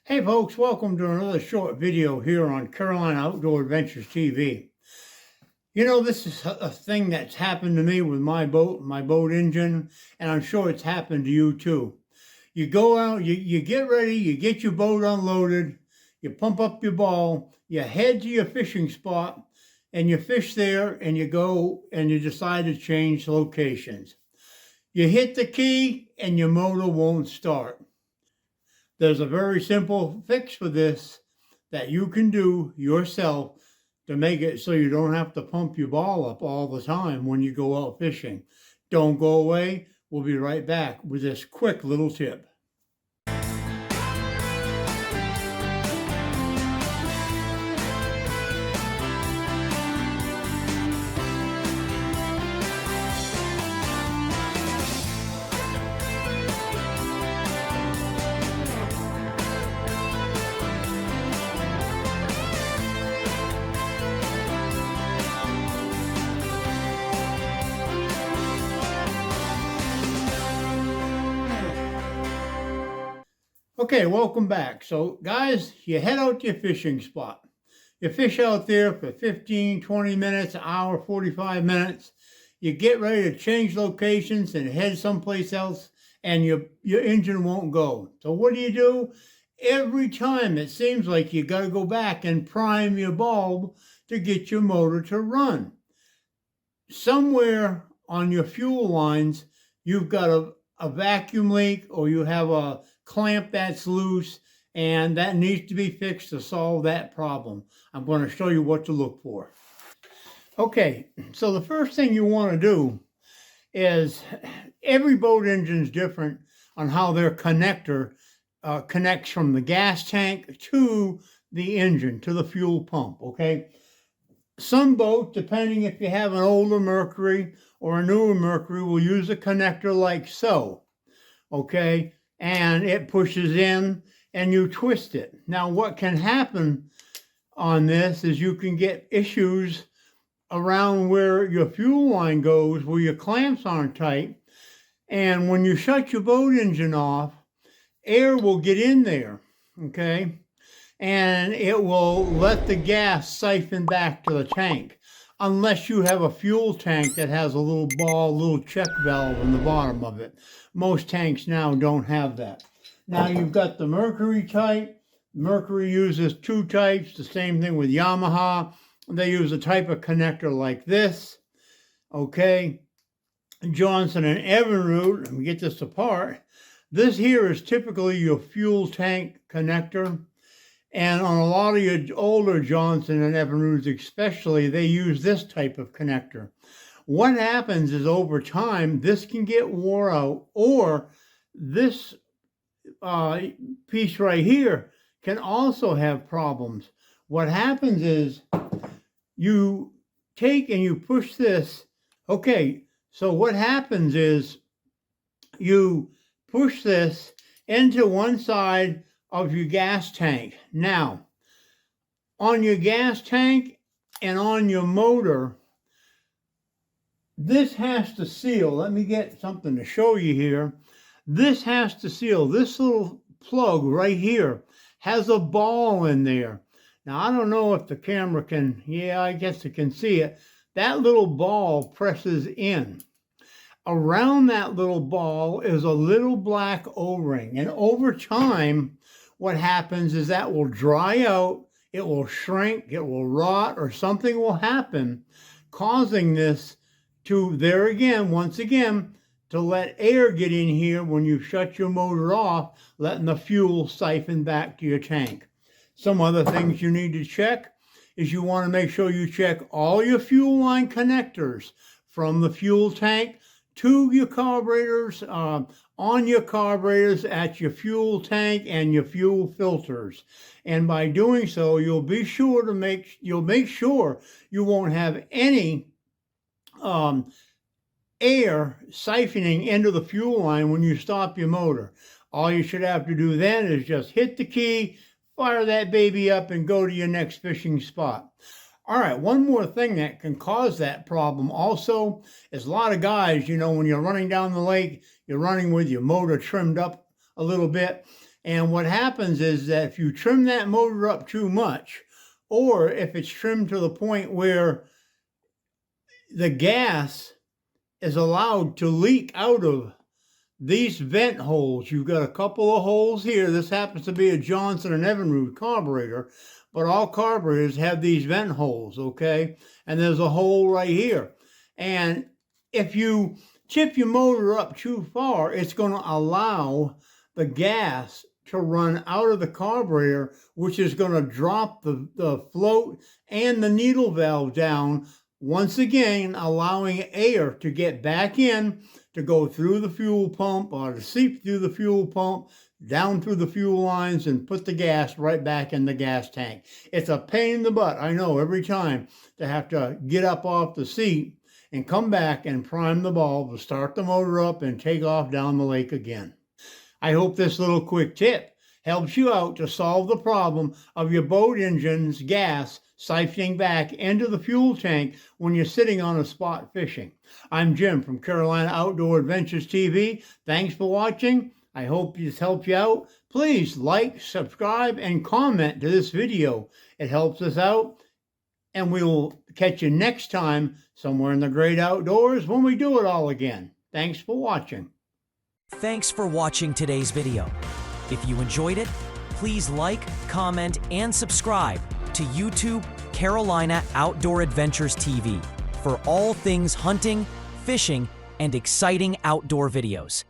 Hey folks, welcome to another short video here on Carolina Outdoor Adventures TV. You know, this is a thing that's happened to me with my boat engine, and I'm sure it's happened to you too. You go out, you get ready, you get your boat unloaded, you pump up your ball, you head to your fishing spot, and you fish there, and you go and you decide to change locations. You hit the key and your motor won't start. There's a very simple fix for this that you can do yourself to make it so you don't have to pump your ball up all the time when you go out fishing. Don't go away. We'll be right back with this quick little tip. Okay, welcome back. So guys, you head out to your fishing spot. You fish out there for 15, 20 minutes, an hour, 45 minutes. You get ready to change locations and head someplace else, and your engine won't go. So what do? Every time it seems like you got to go back and prime your bulb to get your motor to run. Somewhere on your fuel lines, you've got a vacuum leak, or you have a clamp that's loose, and that needs to be fixed to solve that problem. I'm going to show you what to look for. Okay, so the first thing you want to do is, every boat engine is different on how their connector connects from the gas tank to the engine, to the fuel pump, okay? Some boats, depending if you have an older Mercury or a newer Mercury, will use a connector like so, okay? And it pushes in and you twist it. Now, what can happen on this is you can get issues around where your fuel line goes, where your clamps aren't tight. And when you shut your boat engine off, air will get in there, okay? And it will let the gas siphon back to the tank, unless you have a fuel tank that has a little ball, little check valve in the bottom of it. Most tanks now don't have that. Now you've got the Mercury type. Mercury uses two types, the same thing with Yamaha. They use a type of connector like this, okay? Johnson and Evinrude, let me get this apart. This here is typically your fuel tank connector. And on a lot of your older Johnson and Evinrudes especially, they use this type of connector. What happens is, over time, this can get wore out, or this piece right here can also have problems. What happens is, you take and you push this. Okay, so what happens is, you push this into one side of your gas tank. Now, on your gas tank and on your motor, this has to seal. Let me get something to show you here. This has to seal. This little plug right here has a ball in there. Now, I don't know if the camera can, yeah, I guess it can see it. That little ball presses in. Around that little ball is a little black O-ring. And over time, what happens is that will dry out, it will shrink, it will rot, or something will happen, causing this to, there again, once again, to let air get in here when you shut your motor off, letting the fuel siphon back to your tank. Some other things you need to check is, you want to make sure you check all your fuel line connectors from the fuel tank to your carburetors, on your carburetors, at your fuel tank, and your fuel filters. And by doing so, you'll make sure you won't have any air siphoning into the fuel line when you stop your motor. All you should have to do then is just hit the key, fire that baby up, and go to your next fishing spot. All right, one more thing that can cause that problem also is, a lot of guys, you know, when you're running down the lake, you're running with your motor trimmed up a little bit, And what happens is that if you trim that motor up too much, or if it's trimmed to the point where the gas is allowed to leak out of these vent holes. You've got a couple of holes here. This happens to be a Johnson and Evinrude carburetor, but all carburetors have these vent holes, okay? And there's a hole right here. And if you tip your motor up too far, it's going to allow the gas to run out of the carburetor, which is going to drop the float and the needle valve down, once again allowing air to get back in, to go through the fuel pump or to seep through the fuel pump, down through the fuel lines, and put the gas right back in the gas tank. It's a pain in the butt, I know, every time to have to get up off the seat and come back and prime the bulb to start the motor up and take off down the lake again. I hope this little quick tip helps you out to solve the problem of your boat engine's gas siphoning back into the fuel tank when you're sitting on a spot fishing. I'm Jim from Carolina Outdoor Adventures TV. Thanks for watching. I hope this helped you out. Please like, subscribe, and comment to this video. It helps us out. And we will catch you next time somewhere in the great outdoors when we do it all again. Thanks for watching. Thanks for watching today's video. If you enjoyed it, please like, comment, and subscribe to YouTube Carolina Outdoor Adventures TV for all things hunting, fishing, and exciting outdoor videos.